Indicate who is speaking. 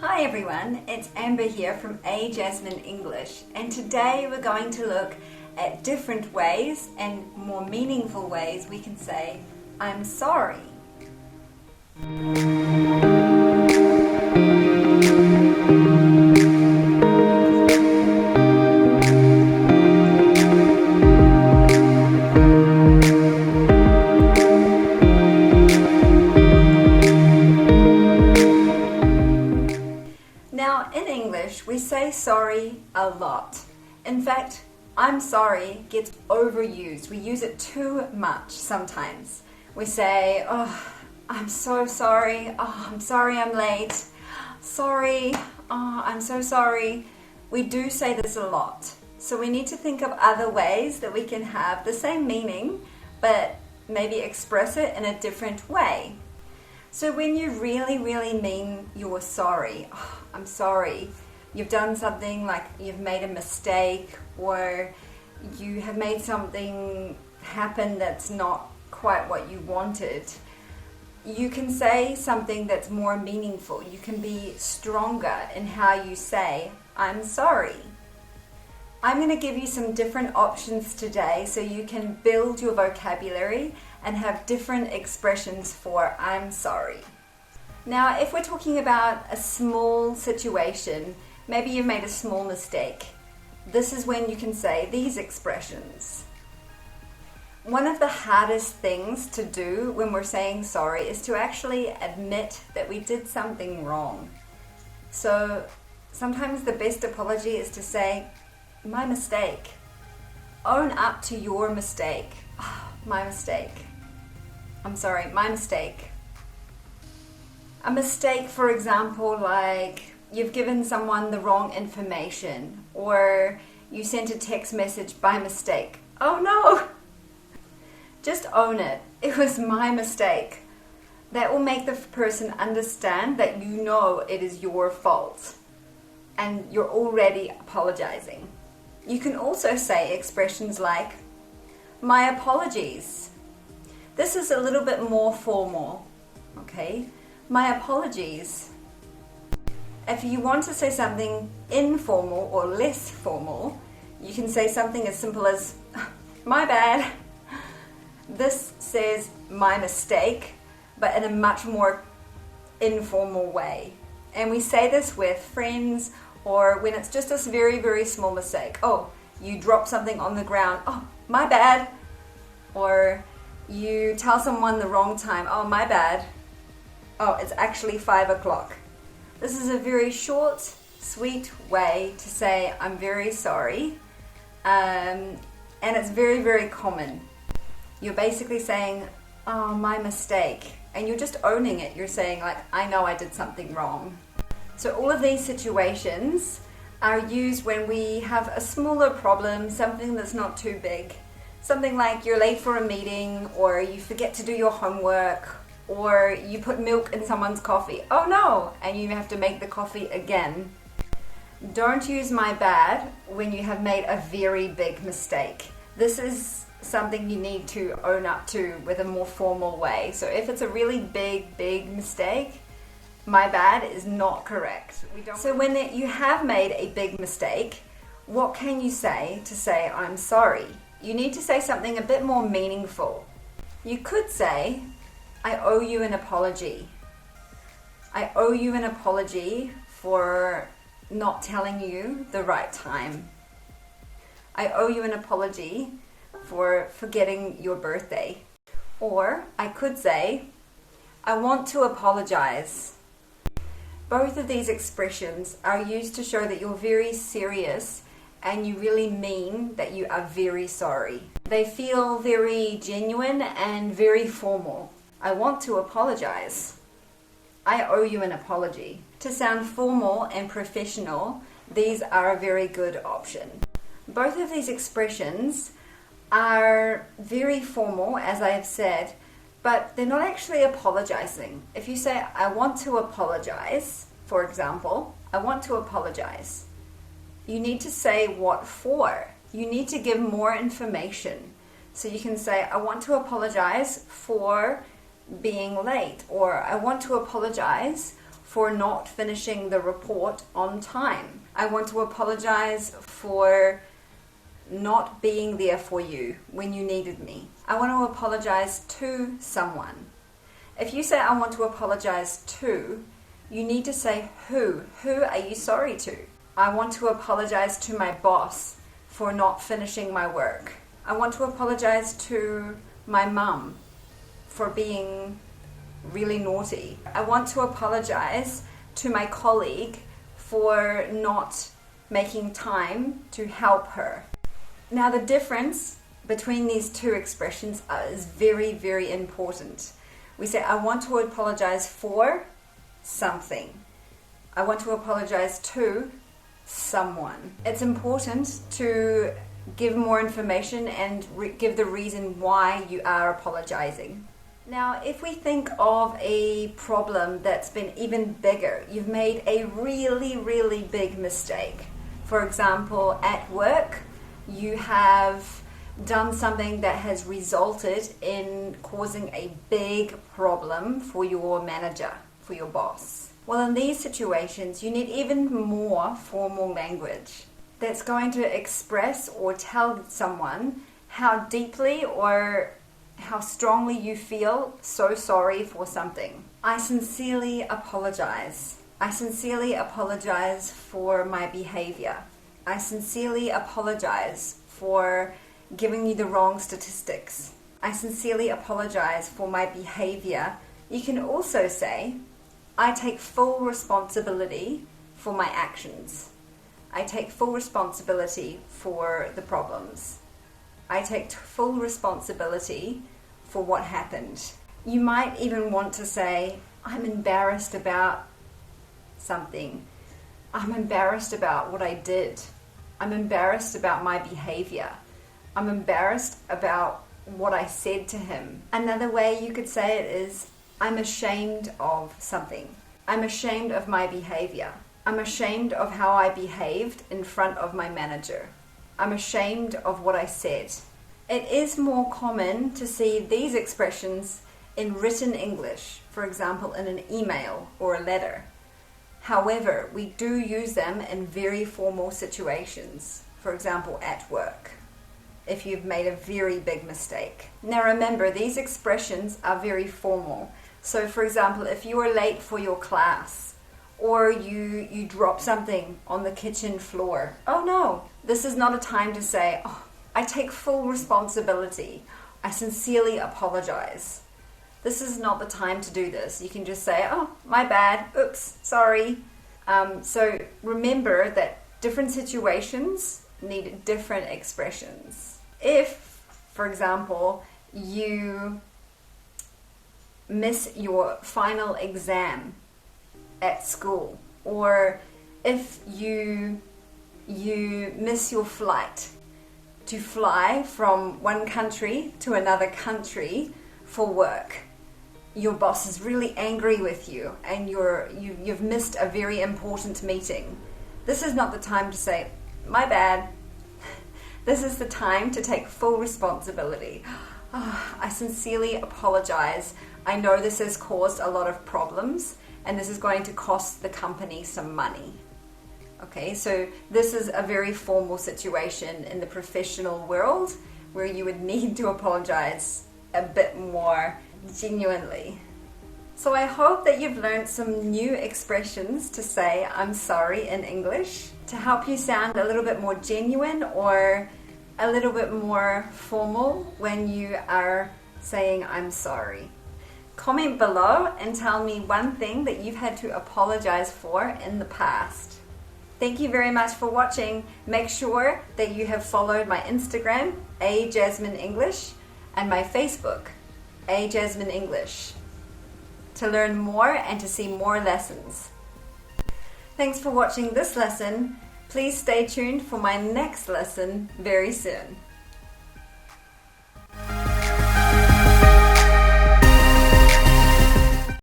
Speaker 1: Hi everyone, it's Amber here from A.jasmine English, and today we're going to look at different ways and more meaningful ways we can say I'm sorry. Now, in English, we say sorry a lot. In fact, I'm sorry gets overused. We use it too much sometimes. We say, oh, I'm so sorry. Oh, I'm sorry I'm late. Sorry. Oh, I'm so sorry. We do say this a lot. So we need to think of other ways that we can have the same meaning, but maybe express it in a different way. So when you really mean you're sorry, oh, I'm sorry, you've done something like you've made a mistake or you have made something happen that's not quite what you wanted, you can say something that's more meaningful. You can be stronger in how you say, I'm sorry. I'm going to give you some different options today so you can build your vocabulary and have different expressions for I'm sorry. Now, if we're talking about a small situation, maybe you've made a small mistake, this is when you can say these expressions. One of the hardest things to do when we're saying sorry is to actually admit that we did something wrong. So sometimes the best apology is to say, my mistake. Own up to your mistake. Oh, my mistake. I'm sorry, my mistake. A mistake, for example, like you've given someone the wrong information or you sent a text message by mistake. Oh no! Just own it. It was my mistake. That will make the person understand that you know it is your fault and you're already apologizing. You can also say expressions like, my apologies. This is a little bit more formal, okay? My apologies. If you want to say something informal or less formal, you can say something as simple as, my bad. This says my mistake, but in a much more informal way. And we say this with friends or when it's just a very small mistake. Oh, you drop something on the ground. Oh, my bad. Or you tell someone the wrong time. Oh, my bad. Oh, it's actually 5 o'clock. This is a very short, sweet way to say I'm very sorry. And it's very common. You're basically saying, oh, my mistake. And you're just owning it. You're saying like, I know I did something wrong. So all of these situations are used when we have a smaller problem, something that's not too big. Something like you're late for a meeting or you forget to do your homework or you put milk in someone's coffee. Oh no! And you have to make the coffee again. Don't use my bad when you have made a very big mistake. This is something you need to own up to with a more formal way. So if it's a really big mistake, my bad is not correct. So when you have made a big mistake, what can you say to say I'm sorry? You need to say something a bit more meaningful. You could say, I owe you an apology. I owe you an apology for not telling you the right time. I owe you an apology for forgetting your birthday. Or I could say, I want to apologize. Both of these expressions are used to show that you're very serious and you really mean that you are very sorry. They feel very genuine and very formal. I want to apologize. I owe you an apology. To sound formal and professional, these are a very good option. Both of these expressions are very formal, as I have said, but they're not actually apologizing. If you say, I want to apologize, for example, I want to apologize, you need to say what for. You need to give more information. So you can say, I want to apologize for being late, or I want to apologize for not finishing the report on time. I want to apologize for not being there for you when you needed me. I want to apologize to someone. If you say I want to apologize to, you need to say who. Who are you sorry to? I want to apologize to my boss for not finishing my work. I want to apologize to my mum for being really naughty. I want to apologize to my colleague for not making time to help her. Now, the difference between these two expressions is very, very important. We say, I want to apologize for something. I want to apologize to someone. It's important to give more information and give the reason why you are apologizing. Now, if we think of a problem that's been even bigger, you've made a really, really big mistake. For example, at work, you have done something that has resulted in causing a big problem for your manager, for your boss. Well, in these situations, you need even more formal language that's going to express or tell someone how deeply or how strongly you feel so sorry for something. I sincerely apologize. I sincerely apologize for my behavior. I sincerely apologize for giving you the wrong statistics. I sincerely apologize for my behavior. You can also say, I take full responsibility for my actions. I take full responsibility for the problems. I take full responsibility for what happened. You might even want to say, I'm embarrassed about something. I'm embarrassed about what I did. I'm embarrassed about my behavior. I'm embarrassed about what I said to him. Another way you could say it is, I'm ashamed of something. I'm ashamed of my behavior. I'm ashamed of how I behaved in front of my manager. I'm ashamed of what I said. It is more common to see these expressions in written English, for example, in an email or a letter. However, we do use them in very formal situations, for example, at work, if you've made a very big mistake. Now remember, these expressions are very formal. So for example, if you are late for your class, or you drop something on the kitchen floor, oh no, this is not a time to say, oh, I take full responsibility. I sincerely apologize. This is not the time to do this. You can just say, oh, my bad, oops, sorry. So remember that different situations need different expressions. If, for example, you miss your final exam at school, or if you miss your flight to fly from one country to another country for work, your boss is really angry with you and you've missed a very important meeting. This is not the time to say, my bad. This is the time to take full responsibility. Oh, I sincerely apologize. I know this has caused a lot of problems and this is going to cost the company some money. Okay, so this is a very formal situation in the professional world where you would need to apologize a bit more genuinely. So I hope that you've learned some new expressions to say I'm sorry in English to help you sound a little bit more genuine or a little bit more formal when you are saying I'm sorry. Comment below and tell me one thing that you've had to apologize for in the past. Thank you very much for watching. Make sure that you have followed my Instagram, A.jasmine English, and my Facebook, A.jasmine English, to learn more and to see more lessons. Thanks for watching this lesson. Please stay tuned for my next lesson very soon.